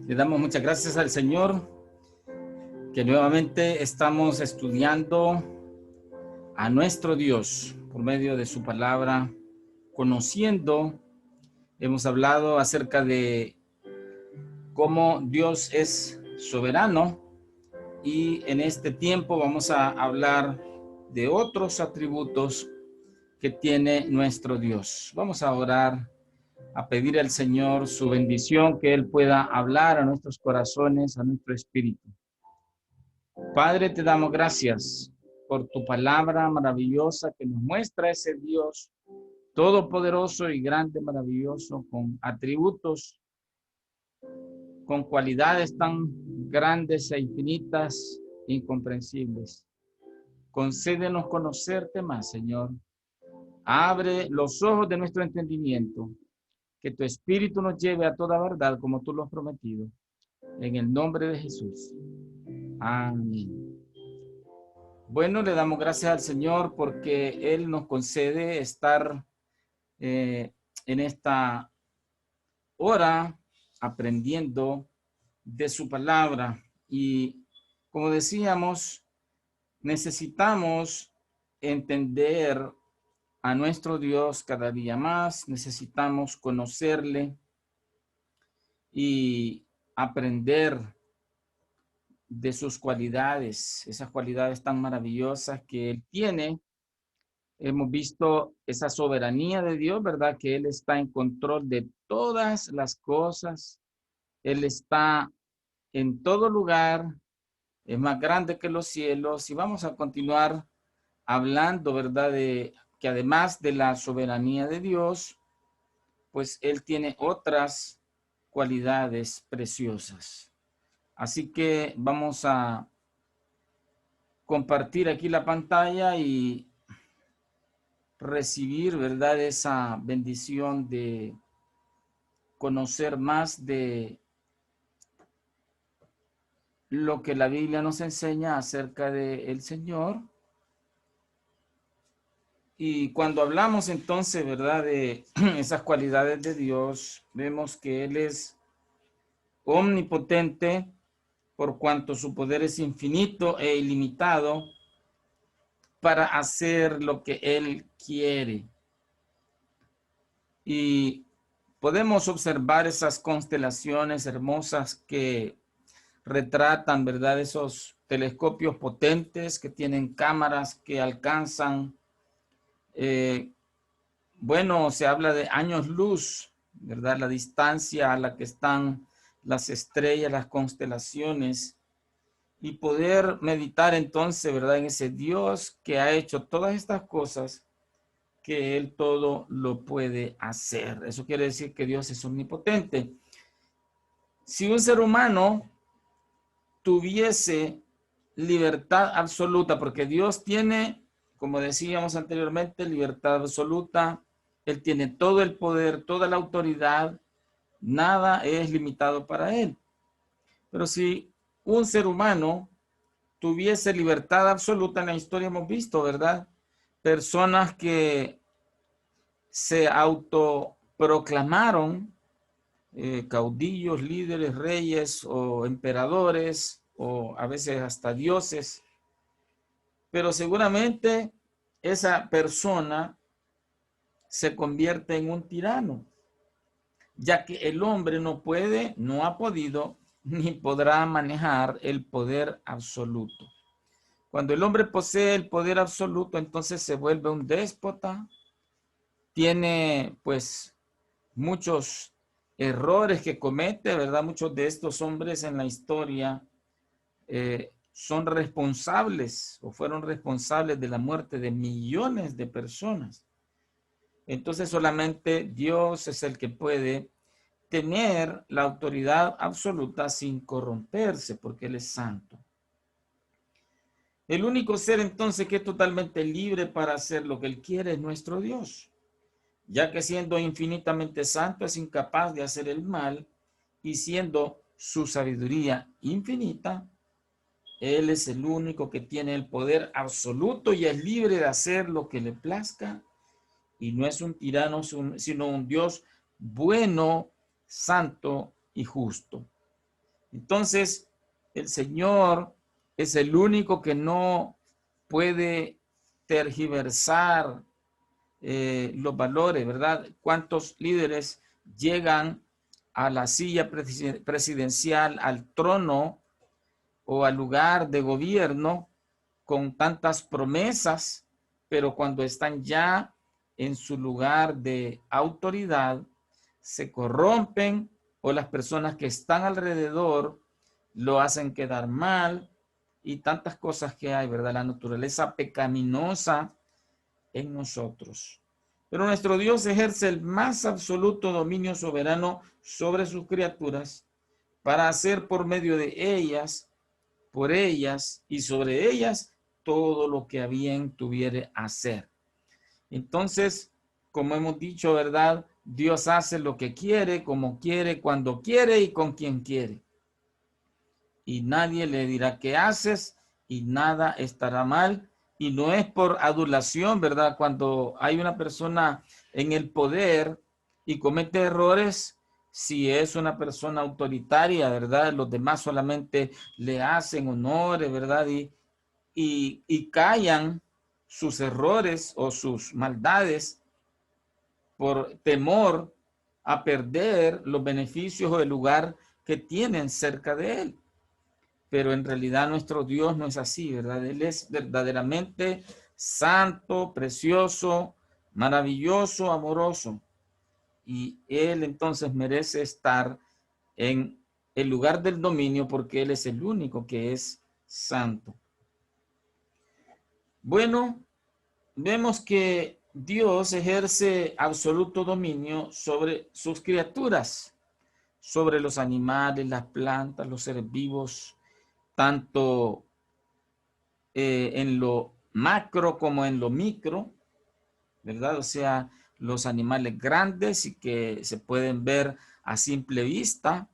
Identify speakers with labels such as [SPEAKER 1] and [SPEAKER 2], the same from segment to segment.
[SPEAKER 1] Le damos muchas gracias al Señor que nuevamente estamos estudiando a nuestro Dios por medio de su palabra, conociendo. Hemos hablado acerca de cómo Dios es soberano y en este tiempo vamos a hablar de otros atributos que tiene nuestro Dios. Vamos a orar, a pedir al Señor su bendición, que Él pueda hablar a nuestros corazones, a nuestro espíritu. Padre, te damos gracias por tu palabra maravillosa que nos muestra ese Dios todopoderoso y grande, maravilloso, con atributos, con cualidades tan grandes e infinitas, incomprensibles. Concédenos conocerte más, Señor. Abre los ojos de nuestro entendimiento, que tu Espíritu nos lleve a toda verdad como tú lo has prometido. En el nombre de Jesús. Amén. Bueno, le damos gracias al Señor porque Él nos concede estar en esta hora aprendiendo de su palabra. Y como decíamos, necesitamos entender a nuestro Dios cada día más, necesitamos conocerle y aprender de sus cualidades, esas cualidades tan maravillosas que Él tiene. Hemos visto esa soberanía de Dios, ¿verdad? Que Él está en control de todas las cosas. Él está en todo lugar, es más grande que los cielos. Y vamos a continuar hablando, ¿verdad? De que además de la soberanía de Dios, pues Él tiene otras cualidades preciosas. Así que vamos a compartir aquí la pantalla y recibir, ¿verdad? Esa bendición de conocer más de lo que la Biblia nos enseña acerca del Señor. Y cuando hablamos entonces, ¿verdad? De esas cualidades de Dios, vemos que Él es omnipotente, por cuanto su poder es infinito e ilimitado para hacer lo que Él quiere. Y podemos observar esas constelaciones hermosas que retratan, ¿verdad? Esos telescopios potentes que tienen cámaras que alcanzan, bueno, se habla de años luz, ¿verdad? La distancia a la que están las estrellas, las constelaciones, y poder meditar entonces, ¿verdad? En ese Dios que ha hecho todas estas cosas, que Él todo lo puede hacer. Eso quiere decir que Dios es omnipotente. Si un ser humano tuviese libertad absoluta, porque Dios tiene, como decíamos anteriormente, libertad absoluta, Él tiene todo el poder, toda la autoridad, nada es limitado para Él. Pero si un ser humano tuviese libertad absoluta, en la historia hemos visto, ¿verdad? Personas que se autoproclamaron caudillos, líderes, reyes o emperadores o a veces hasta dioses, pero seguramente esa persona se convierte en un tirano, ya que el hombre no puede, no ha podido, ni podrá manejar el poder absoluto. Cuando el hombre posee el poder absoluto, entonces se vuelve un déspota, tiene pues muchos errores que comete, ¿verdad? Muchos de estos hombres en la historia son responsables o fueron responsables de la muerte de millones de personas. Entonces solamente Dios es el que puede tener la autoridad absoluta sin corromperse, porque Él es santo. El único ser entonces que es totalmente libre para hacer lo que Él quiere es nuestro Dios, ya que siendo infinitamente santo es incapaz de hacer el mal, y siendo su sabiduría infinita, Él es el único que tiene el poder absoluto y es libre de hacer lo que le plazca, y no es un tirano, sino un Dios bueno, santo y justo. Entonces, el Señor es el único que no puede tergiversar los valores, ¿verdad? ¿Cuántos líderes llegan a la silla presidencial, al trono o al lugar de gobierno con tantas promesas, pero cuando están ya en su lugar de autoridad, se corrompen o las personas que están alrededor lo hacen quedar mal y tantas cosas que hay, ¿verdad? La naturaleza pecaminosa en nosotros. Pero nuestro Dios ejerce el más absoluto dominio soberano sobre sus criaturas para hacer por medio de ellas, por ellas y sobre ellas todo lo que a bien tuviere hacer. Entonces, como hemos dicho, ¿verdad? Dios hace lo que quiere, como quiere, cuando quiere y con quien quiere. Y nadie le dirá qué haces y nada estará mal. Y no es por adulación, ¿verdad? Cuando hay una persona en el poder y comete errores, si es una persona autoritaria, ¿verdad? Los demás solamente le hacen honores, ¿verdad? Y callan sus errores o sus maldades por temor a perder los beneficios o el lugar que tienen cerca de él. Pero en realidad nuestro Dios no es así, ¿verdad? Él es verdaderamente santo, precioso, maravilloso, amoroso. Y Él entonces merece estar en el lugar del dominio porque Él es el único que es santo. Bueno, vemos que Dios ejerce absoluto dominio sobre sus criaturas, sobre los animales, las plantas, los seres vivos, tanto en lo macro como en lo micro, ¿verdad? O sea, los animales grandes y que se pueden ver a simple vista,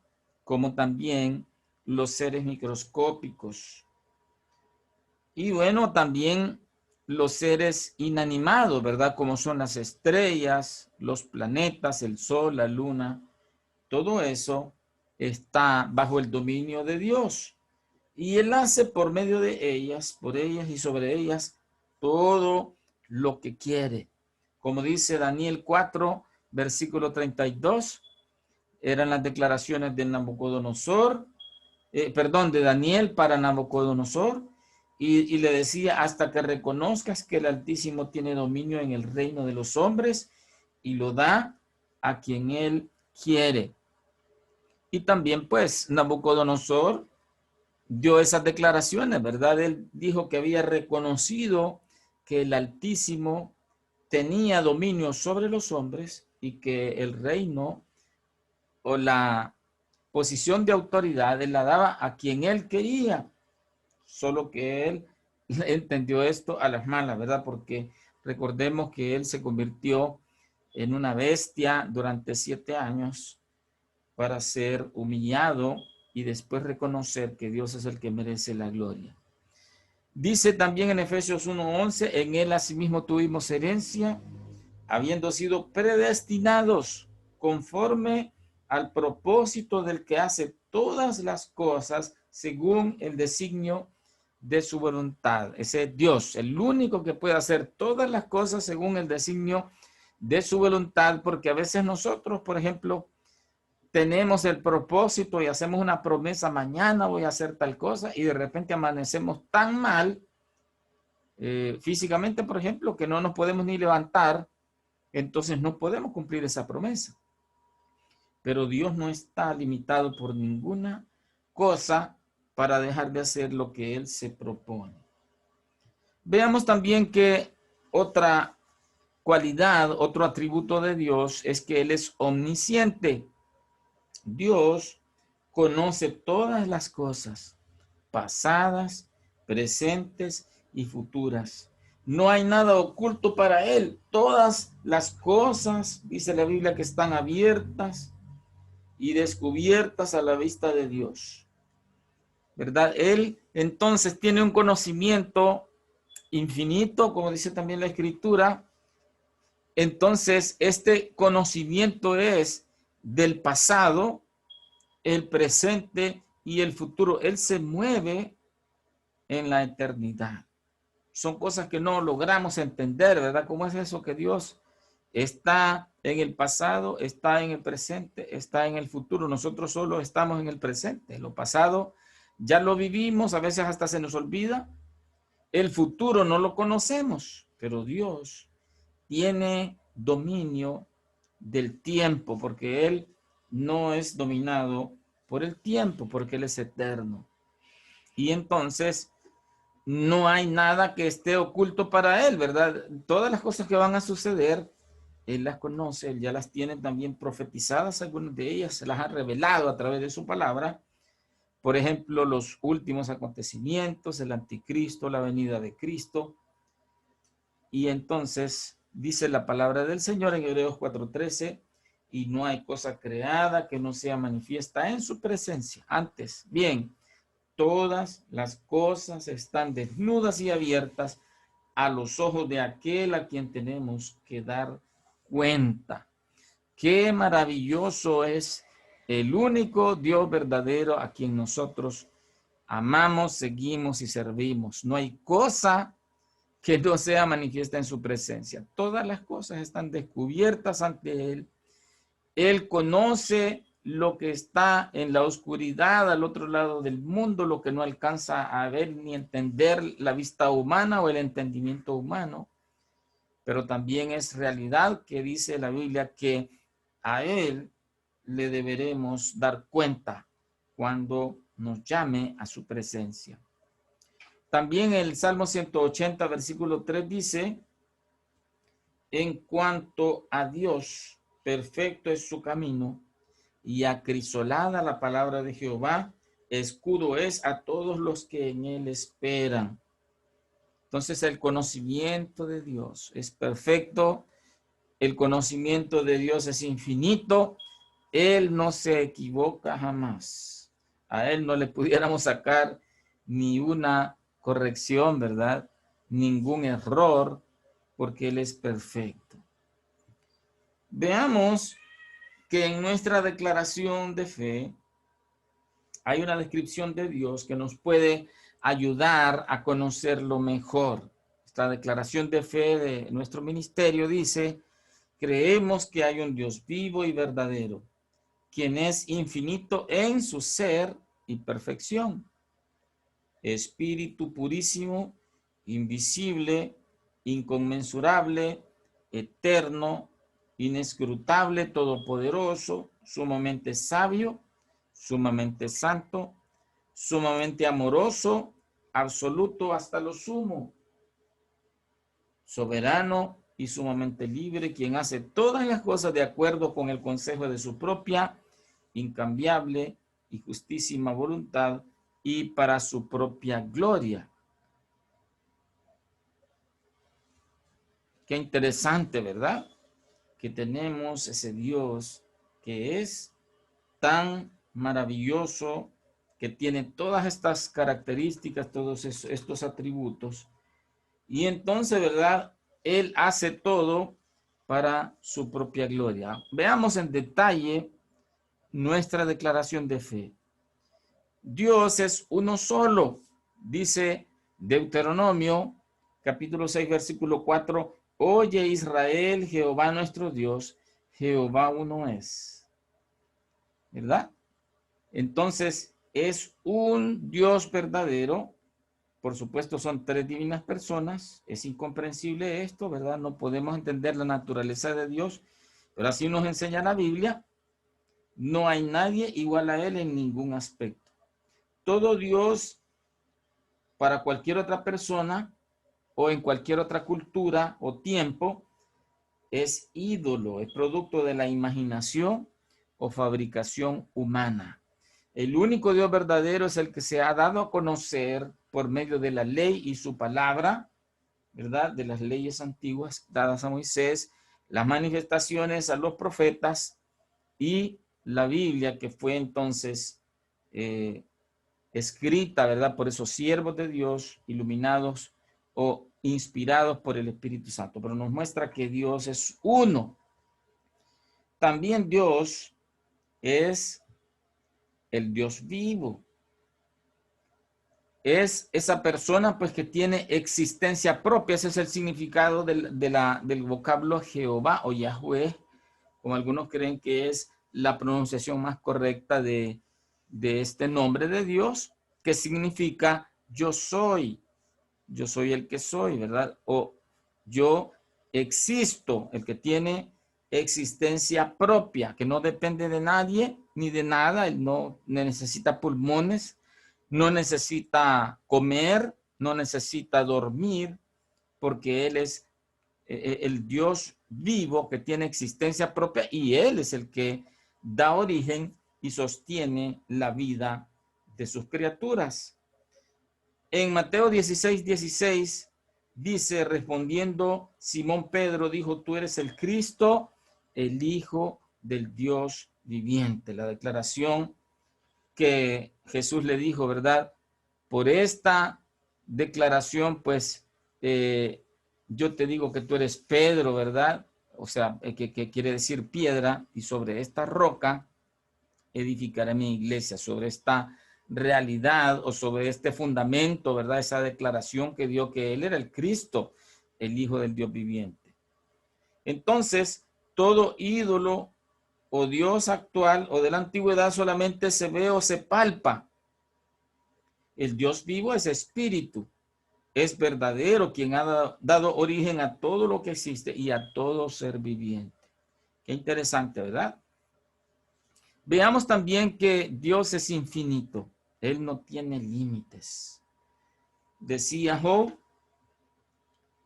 [SPEAKER 1] como también los seres microscópicos. Y bueno, también los seres inanimados, ¿verdad? Como son las estrellas, los planetas, el sol, la luna, todo eso está bajo el dominio de Dios. Y Él hace por medio de ellas, por ellas y sobre ellas, todo lo que quiere. Como dice Daniel 4, versículo 32, eran las declaraciones de Nabucodonosor, de Daniel para Nabucodonosor, y le decía, hasta que reconozcas que el Altísimo tiene dominio en el reino de los hombres y lo da a quien Él quiere. Y también pues Nabucodonosor dio esas declaraciones, ¿verdad? Él dijo que había reconocido que el Altísimo tenía dominio sobre los hombres y que el reino o la posición de autoridad él la daba a quien él quería, solo que él entendió esto a las malas, ¿verdad? Porque recordemos que él se convirtió en una bestia durante 7 años para ser humillado y después reconocer que Dios es el que merece la gloria. Dice también en Efesios 1:11, en él asimismo tuvimos herencia, habiendo sido predestinados conforme al propósito del que hace todas las cosas según el designio de su voluntad. Ese es Dios, el único que puede hacer todas las cosas según el designio de su voluntad, porque a veces nosotros, por ejemplo, tenemos el propósito y hacemos una promesa, mañana voy a hacer tal cosa, y de repente amanecemos tan mal, físicamente, por ejemplo, que no nos podemos ni levantar, entonces no podemos cumplir esa promesa. Pero Dios no está limitado por ninguna cosa para dejar de hacer lo que Él se propone. Veamos también que otra cualidad, otro atributo de Dios es que Él es omnisciente. Dios conoce todas las cosas, pasadas, presentes y futuras. No hay nada oculto para Él. Todas las cosas, dice la Biblia, que están abiertas y descubiertas a la vista de Dios. ¿Verdad? Él entonces tiene un conocimiento infinito, como dice también la Escritura. Entonces, este conocimiento es del pasado, el presente y el futuro. Él se mueve en la eternidad. Son cosas que no logramos entender, ¿verdad? ¿Cómo es eso que Dios está en el pasado, está en el presente, está en el futuro? Nosotros solo estamos en el presente. Lo pasado ya lo vivimos, a veces hasta se nos olvida. El futuro no lo conocemos, pero Dios tiene dominio del tiempo, porque Él no es dominado por el tiempo, porque Él es eterno. Y entonces no hay nada que esté oculto para Él, ¿verdad? Todas las cosas que van a suceder, Él las conoce, Él ya las tiene también profetizadas, algunas de ellas se las ha revelado a través de su palabra. Por ejemplo, los últimos acontecimientos, el anticristo, la venida de Cristo. Y entonces dice la palabra del Señor en Hebreos 4:13, y no hay cosa creada que no sea manifiesta en su presencia. Antes, bien, todas las cosas están desnudas y abiertas a los ojos de aquel a quien tenemos que dar cuenta. Qué maravilloso es el único Dios verdadero a quien nosotros amamos, seguimos y servimos. No hay cosa que no sea manifiesta en su presencia. Todas las cosas están descubiertas ante Él. Él conoce lo que está en la oscuridad al otro lado del mundo, lo que no alcanza a ver ni entender la vista humana o el entendimiento humano. Pero también es realidad que dice la Biblia que a Él le deberemos dar cuenta cuando nos llame a su presencia. También el Salmo 180, versículo 3 dice, en cuanto a Dios, perfecto es su camino, y acrisolada la palabra de Jehová, escudo es a todos los que en él esperan. Entonces el conocimiento de Dios es perfecto, el conocimiento de Dios es infinito, Él no se equivoca jamás. A Él no le pudiéramos sacar ni una corrección, ¿verdad? Ningún error, porque Él es perfecto. Veamos que en nuestra declaración de fe hay una descripción de Dios que nos puede ayudar a conocerlo mejor. Esta declaración de fe de nuestro ministerio dice, creemos que hay un Dios vivo y verdadero, quien es infinito en su ser y perfección, espíritu purísimo, invisible, inconmensurable, eterno, inescrutable, todopoderoso, sumamente sabio, sumamente santo, sumamente amoroso, absoluto hasta lo sumo, soberano y sumamente libre, quien hace todas las cosas de acuerdo con el consejo de su propia, incambiable y justísima voluntad y para su propia gloria. Qué interesante, ¿verdad? Que tenemos ese Dios que es tan maravilloso, que tiene todas estas características, todos estos atributos. Y entonces, ¿verdad? Él hace todo para su propia gloria. Veamos en detalle nuestra declaración de fe. Dios es uno solo, dice Deuteronomio, capítulo 6, versículo 4. Oye Israel, Jehová nuestro Dios, Jehová uno es. ¿Verdad? Entonces, es un Dios verdadero. Por supuesto, son tres divinas personas. Es incomprensible esto, ¿verdad? No podemos entender la naturaleza de Dios, pero así nos enseña la Biblia. No hay nadie igual a Él en ningún aspecto. Todo Dios para cualquier otra persona o en cualquier otra cultura o tiempo es ídolo, es producto de la imaginación o fabricación humana. El único Dios verdadero es el que se ha dado a conocer por medio de la ley y su palabra, ¿verdad? De las leyes antiguas dadas a Moisés, las manifestaciones a los profetas y la Biblia que fue entonces escrita, ¿verdad? Por esos siervos de Dios iluminados o inspirados por el Espíritu Santo. Pero nos muestra que Dios es uno. También Dios es el Dios vivo. es esa persona pues que tiene existencia propia. Ese es el significado del vocablo Jehová o Yahweh, como algunos creen que es la pronunciación más correcta de este nombre de Dios, que significa yo soy el que soy, ¿verdad? O yo existo, el que tiene existencia propia, que no depende de nadie ni de nada, él no necesita pulmones, no necesita comer, no necesita dormir, porque él es el Dios vivo que tiene existencia propia y él es el que da origen y sostiene la vida de sus criaturas. En Mateo 16:16 dice, respondiendo Simón Pedro, dijo, tú eres el Cristo, el Hijo del Dios viviente. La declaración que Jesús le dijo, ¿verdad? Por esta declaración, pues, yo te digo que tú eres Pedro, ¿verdad? O sea, que quiere decir piedra, y sobre esta roca edificaré mi iglesia, sobre esta realidad o sobre este fundamento, ¿verdad? Esa declaración que dio que él era el Cristo, el Hijo del Dios viviente. Entonces, todo ídolo o Dios actual o de la antigüedad solamente se ve o se palpa. El Dios vivo es espíritu, es verdadero, quien ha dado origen a todo lo que existe y a todo ser viviente. Qué interesante, ¿verdad? Veamos también que Dios es infinito. Él no tiene límites. Decía Job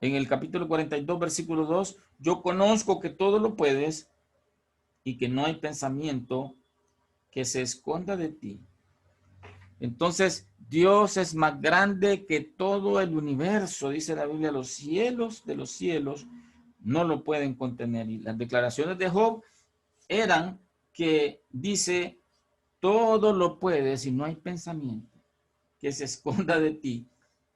[SPEAKER 1] en el capítulo 42, versículo 2, yo conozco que todo lo puedes y que no hay pensamiento que se esconda de ti. Entonces, Dios es más grande que todo el universo, dice la Biblia, los cielos de los cielos no lo pueden contener. Y las declaraciones de Job eran que dice, todo lo puedes y no hay pensamiento que se esconda de ti.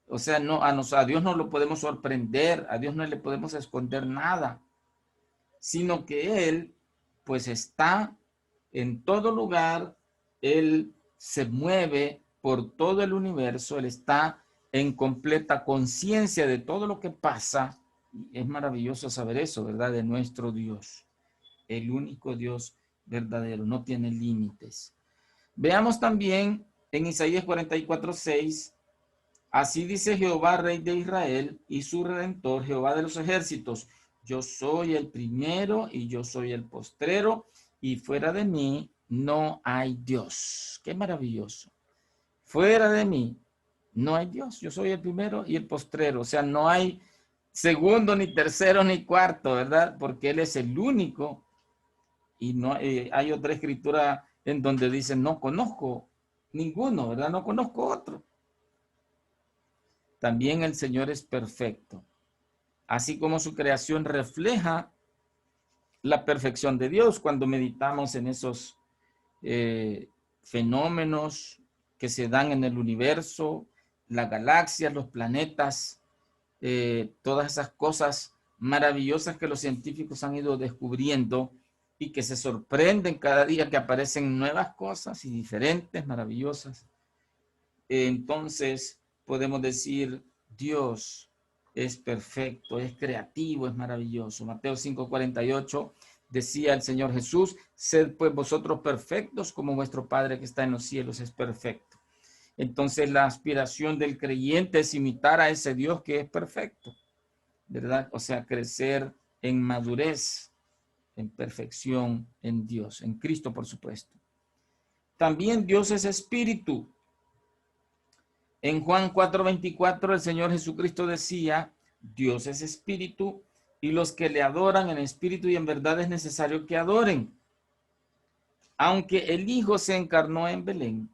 [SPEAKER 1] O sea, a Dios no lo podemos sorprender, a Dios no le podemos esconder nada, sino que Él pues está en todo lugar, Él se mueve por todo el universo, Él está en completa conciencia de todo lo que pasa. Es maravilloso saber eso, ¿verdad? De nuestro Dios, el único Dios verdadero, no tiene límites. Veamos también en Isaías 44:6, así dice Jehová, Rey de Israel, y su Redentor, Jehová de los ejércitos, yo soy el primero y yo soy el postrero, y fuera de mí no hay Dios. Qué maravilloso. Fuera de mí no hay Dios. Yo soy el primero y el postrero. O sea, no hay segundo, ni tercero, ni cuarto, ¿verdad? Porque Él es el único. Y no hay otra escritura en donde dice, no conozco ninguno, ¿verdad? No conozco otro. También el Señor es perfecto. Así como su creación refleja la perfección de Dios cuando meditamos en esos fenómenos que se dan en el universo, las galaxias, los planetas, todas esas cosas maravillosas que los científicos han ido descubriendo y que se sorprenden cada día que aparecen nuevas cosas y diferentes, maravillosas. Entonces podemos decir, Dios es perfecto, es creativo, es maravilloso. Mateo 5:48 decía el Señor Jesús, sed pues vosotros perfectos como vuestro Padre que está en los cielos es perfecto. Entonces la aspiración del creyente es imitar a ese Dios que es perfecto, ¿verdad? O sea, crecer en madurez, en perfección en Dios, en Cristo, por supuesto. También Dios es espíritu. En Juan 4:24 el Señor Jesucristo decía, Dios es espíritu y los que le adoran en espíritu y en verdad es necesario que adoren. Aunque el Hijo se encarnó en Belén,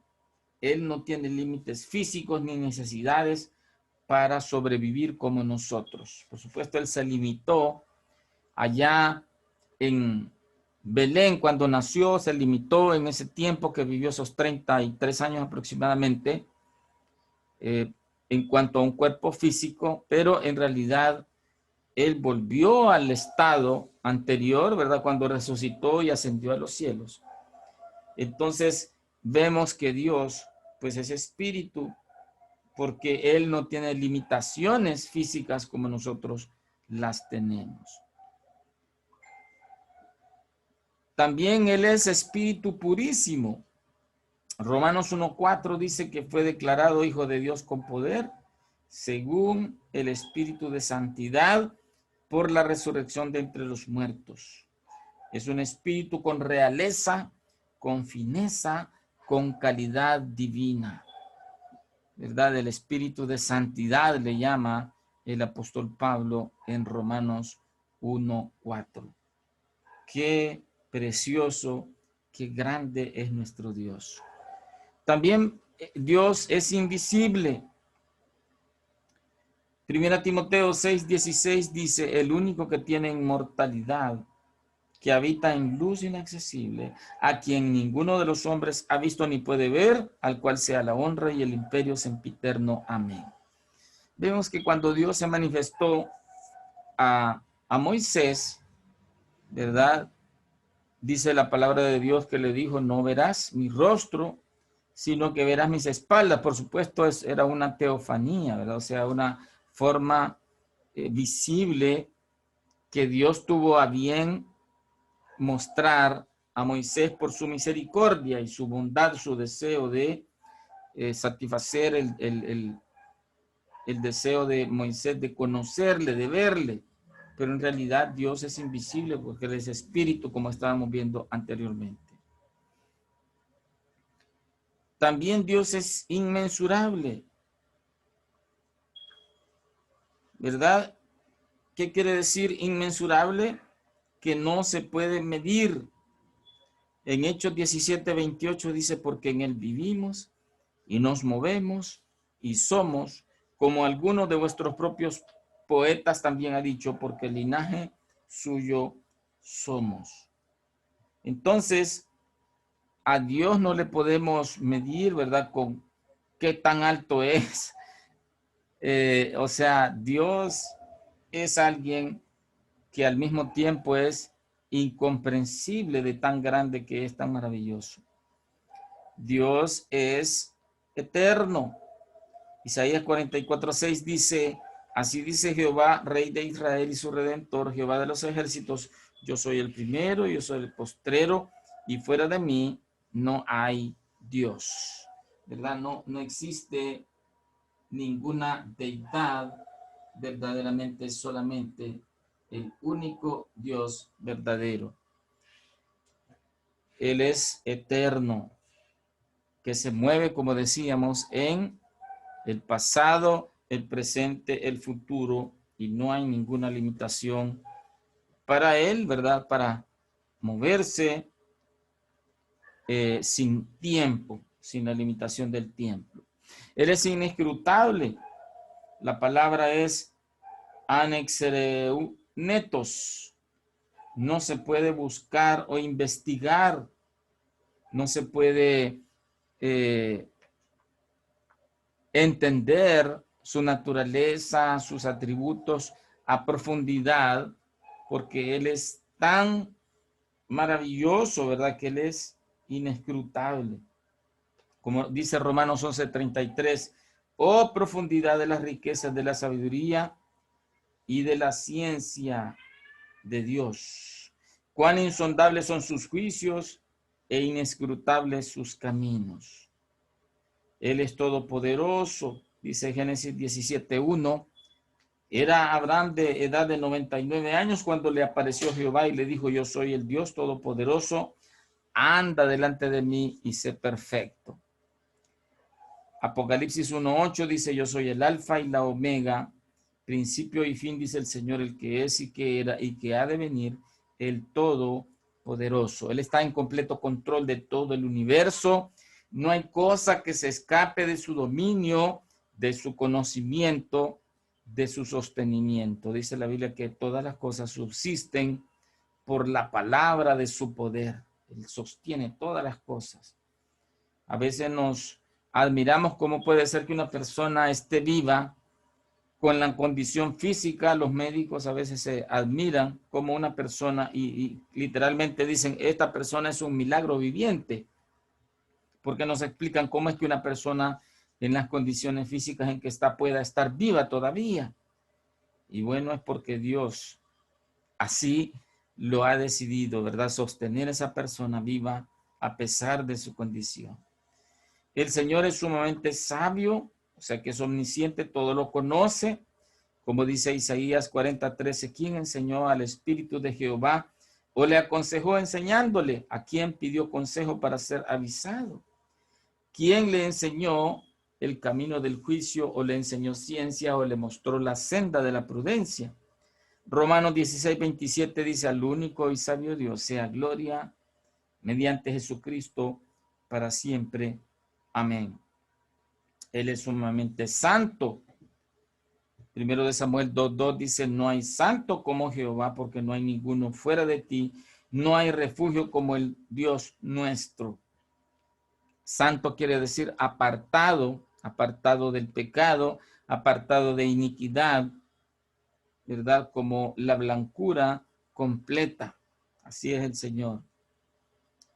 [SPEAKER 1] Él no tiene límites físicos ni necesidades para sobrevivir como nosotros. Por supuesto, Él se limitó allá en Belén cuando nació, se limitó en ese tiempo que vivió esos 33 años aproximadamente, en cuanto a un cuerpo físico, pero en realidad Él volvió al estado anterior, ¿verdad? Cuando resucitó y ascendió a los cielos. Entonces vemos que Dios, pues es espíritu, porque Él no tiene limitaciones físicas como nosotros las tenemos. También Él es espíritu purísimo. Romanos 1:4 dice que fue declarado hijo de Dios con poder, según el espíritu de santidad, por la resurrección de entre los muertos. Es un espíritu con realeza, con fineza, con calidad divina. ¿Verdad? El espíritu de santidad le llama el apóstol Pablo en Romanos 1:4. Qué precioso, qué grande es nuestro Dios. También Dios es invisible. 1 Timoteo 6:16 dice, el único que tiene inmortalidad, que habita en luz inaccesible, a quien ninguno de los hombres ha visto ni puede ver, al cual sea la honra y el imperio sempiterno. Amén. Vemos que cuando Dios se manifestó a Moisés, ¿verdad? Dice la palabra de Dios que le dijo, no verás mi rostro, sino que verás mis espaldas. Por supuesto, era una teofanía, ¿verdad? O sea, una forma visible que Dios tuvo a bien mostrar a Moisés por su misericordia y su bondad, su deseo de satisfacer el deseo de Moisés de conocerle, de verle. Pero en realidad Dios es invisible porque Él es espíritu, como estábamos viendo anteriormente. También Dios es inmensurable, ¿verdad? ¿Qué quiere decir inmensurable? Que no se puede medir. En Hechos 17:28 dice, porque en Él vivimos y nos movemos y somos, como algunos de vuestros propios poetas también ha dicho, porque el linaje suyo somos. Entonces, a Dios no le podemos medir, ¿verdad? Con qué tan alto es. O sea, Dios es alguien que al mismo tiempo es incomprensible de tan grande que es, tan maravilloso. Dios es eterno. Isaías 44:6 dice, así dice Jehová, Rey de Israel y su Redentor, Jehová de los ejércitos, yo soy el primero, yo soy el postrero, y fuera de mí no hay Dios. ¿Verdad? No existe ninguna deidad, verdaderamente solamente el único Dios verdadero. Él es eterno, que se mueve, como decíamos, en el pasado, el presente, el futuro, y no hay ninguna limitación para Él, ¿verdad? Para moverse sin tiempo, sin la limitación del tiempo. Él es inescrutable. La palabra es anexereunetos. No se puede buscar o investigar. No se puede entender su naturaleza, sus atributos a profundidad, porque Él es tan maravilloso, ¿verdad? Que Él es inescrutable. Como dice Romanos 11:33, oh profundidad de las riquezas de la sabiduría y de la ciencia de Dios. Cuán insondables son sus juicios e inescrutables sus caminos. Él es todopoderoso, dice Génesis 17:1. Era Abraham de edad de 99 años cuando le apareció Jehová y le dijo, yo soy el Dios todopoderoso, anda delante de mí y sé perfecto. Apocalipsis 1:8 dice, yo soy el alfa y la omega, principio y fin, dice el Señor, el que es y que era y que ha de venir, el todopoderoso. Él está en completo control de todo el universo. No hay cosa que se escape de su dominio, de su conocimiento, de su sostenimiento. Dice la Biblia que todas las cosas subsisten por la palabra de su poder. Él sostiene todas las cosas. A veces nos admiramos cómo puede ser que una persona esté viva con la condición física. Los médicos a veces se admiran como una persona y literalmente dicen, esta persona es un milagro viviente, porque nos explican cómo es que una persona en las condiciones físicas en que está pueda estar viva todavía. Y bueno, es porque Dios así lo ha decidido, ¿verdad? Sostener a esa persona viva a pesar de su condición. El Señor es sumamente sabio, o sea que es omnisciente, todo lo conoce. Como dice Isaías 40:13, ¿quién enseñó al Espíritu de Jehová o le aconsejó enseñándole? ¿A quién pidió consejo para ser avisado? ¿Quién le enseñó el camino del juicio o le enseñó ciencia o le mostró la senda de la prudencia? Romanos 16:27 dice, al único y sabio Dios sea gloria mediante Jesucristo para siempre. Amén. Él es sumamente santo. Primero de Samuel 2:2 dice, no hay santo como Jehová, porque no hay ninguno fuera de ti. No hay refugio como el Dios nuestro. Santo quiere decir apartado, apartado del pecado, apartado de iniquidad, ¿verdad? Como la blancura completa. Así es el Señor.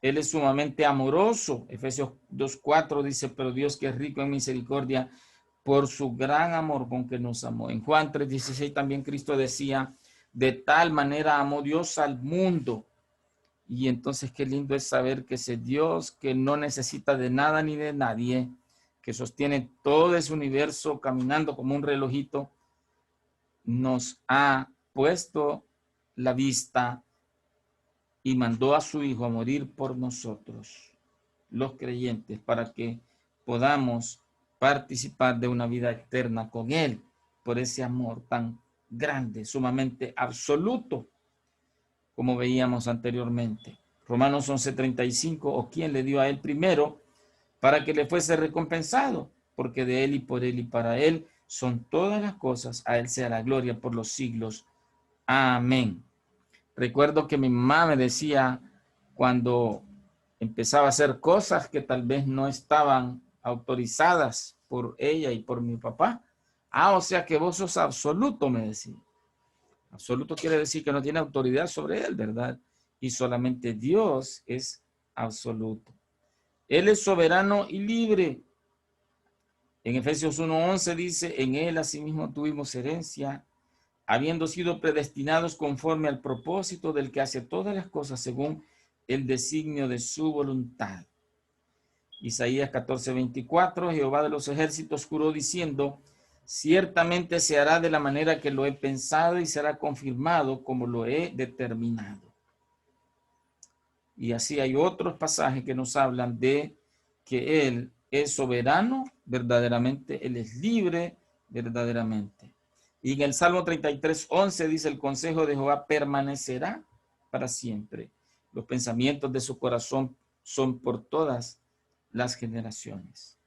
[SPEAKER 1] Él es sumamente amoroso. Efesios 2:4 dice, pero Dios que es rico en misericordia por su gran amor con que nos amó. En Juan 3:16 también Cristo decía, de tal manera amó Dios al mundo. Y entonces qué lindo es saber que ese Dios que no necesita de nada ni de nadie, que sostiene todo ese universo caminando como un relojito, nos ha puesto la vista y mandó a su Hijo a morir por nosotros, los creyentes, para que podamos participar de una vida eterna con Él, por ese amor tan grande, sumamente absoluto, como veíamos anteriormente. Romanos 11:35, o quién le dio a Él primero para que le fuese recompensado, porque de Él y por Él y para Él son todas las cosas, a Él sea la gloria por los siglos. Amén. Recuerdo que mi mamá me decía cuando empezaba a hacer cosas que tal vez no estaban autorizadas por ella y por mi papá. O sea que vos sos absoluto, me decía. Absoluto quiere decir que no tiene autoridad sobre él, ¿verdad? Y solamente Dios es absoluto. Él es soberano y libre. En Efesios 1:11 dice, en él asimismo tuvimos herencia, habiendo sido predestinados conforme al propósito del que hace todas las cosas según el designio de su voluntad. Isaías 14:24, Jehová de los ejércitos juró diciendo, ciertamente se hará de la manera que lo he pensado y será confirmado como lo he determinado. Y así hay otros pasajes que nos hablan de que Él es soberano, verdaderamente, Él es libre, verdaderamente. Y en el Salmo 33:11 dice, el consejo de Jehová permanecerá para siempre. Los pensamientos de su corazón son por todas las generaciones.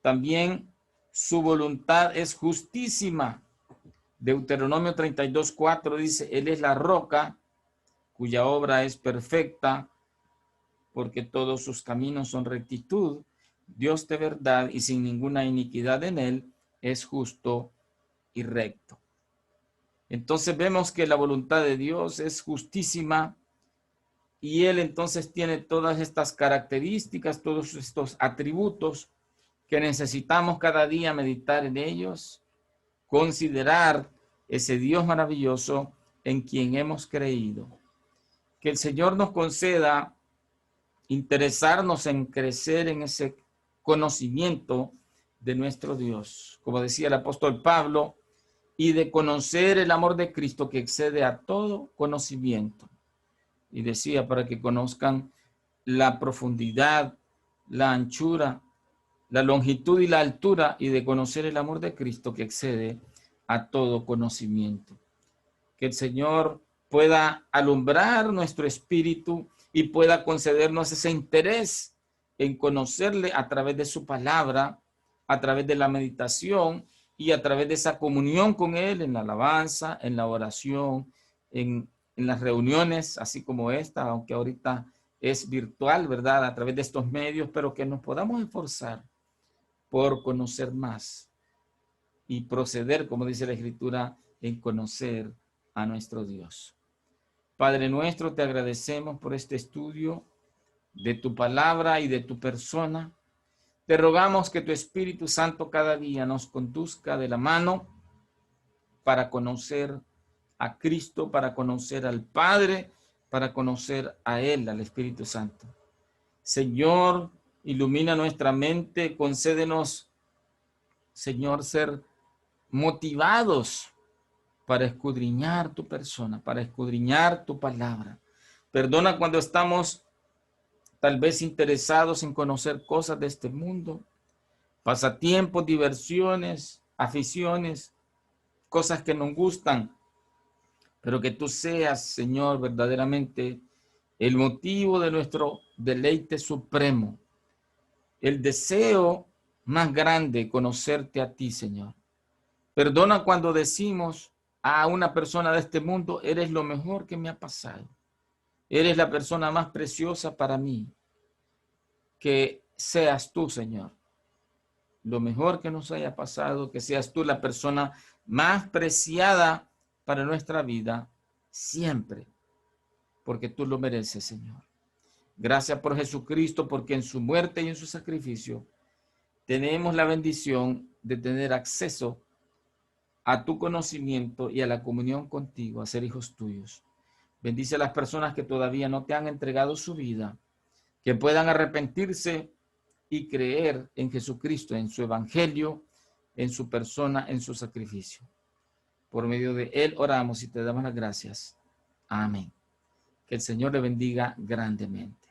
[SPEAKER 1] También su voluntad es justísima. Deuteronomio 32:4 dice, Él es la roca cuya obra es perfecta, porque todos sus caminos son rectitud. Dios de verdad y sin ninguna iniquidad en él es justo y recto. Entonces vemos que la voluntad de Dios es justísima y él entonces tiene todas estas características, todos estos atributos que necesitamos cada día meditar en ellos, considerar ese Dios maravilloso en quien hemos creído. Que el Señor nos conceda interesarnos en crecer en ese conocimiento de nuestro Dios, como decía el apóstol Pablo, y de conocer el amor de Cristo que excede a todo conocimiento. Y decía, para que conozcan la profundidad, la anchura, la longitud y la altura, y de conocer el amor de Cristo que excede a todo conocimiento. Que el Señor pueda alumbrar nuestro espíritu y pueda concedernos ese interés en conocerle a través de su palabra, a través de la meditación y a través de esa comunión con Él en la alabanza, en la oración, en las reuniones, así como esta, aunque ahorita es virtual, ¿verdad? A través de estos medios, pero que nos podamos esforzar por conocer más y proceder, como dice la Escritura, en conocer a nuestro Dios. Padre nuestro, te agradecemos por este estudio de tu palabra y de tu persona. Te rogamos que tu Espíritu Santo cada día nos conduzca de la mano para conocer a Cristo, para conocer al Padre, para conocer a Él, al Espíritu Santo. Señor, ilumina nuestra mente, concédenos, Señor, ser motivados para escudriñar tu persona, para escudriñar tu palabra. Perdona cuando estamos tal vez interesados en conocer cosas de este mundo, pasatiempos, diversiones, aficiones, cosas que nos gustan, pero que tú seas, Señor, verdaderamente el motivo de nuestro deleite supremo, el deseo más grande, conocerte a ti, Señor. Perdona cuando decimos a una persona de este mundo, eres lo mejor que me ha pasado. Eres la persona más preciosa para mí. Que seas tú, Señor, lo mejor que nos haya pasado, que seas tú la persona más preciada para nuestra vida siempre, porque tú lo mereces, Señor. Gracias por Jesucristo, porque en su muerte y en su sacrificio tenemos la bendición de tener acceso a tu conocimiento y a la comunión contigo, a ser hijos tuyos. Bendice a las personas que todavía no te han entregado su vida, que puedan arrepentirse y creer en Jesucristo, en su evangelio, en su persona, en su sacrificio. Por medio de él oramos y te damos las gracias. Amén. Que el Señor le bendiga grandemente.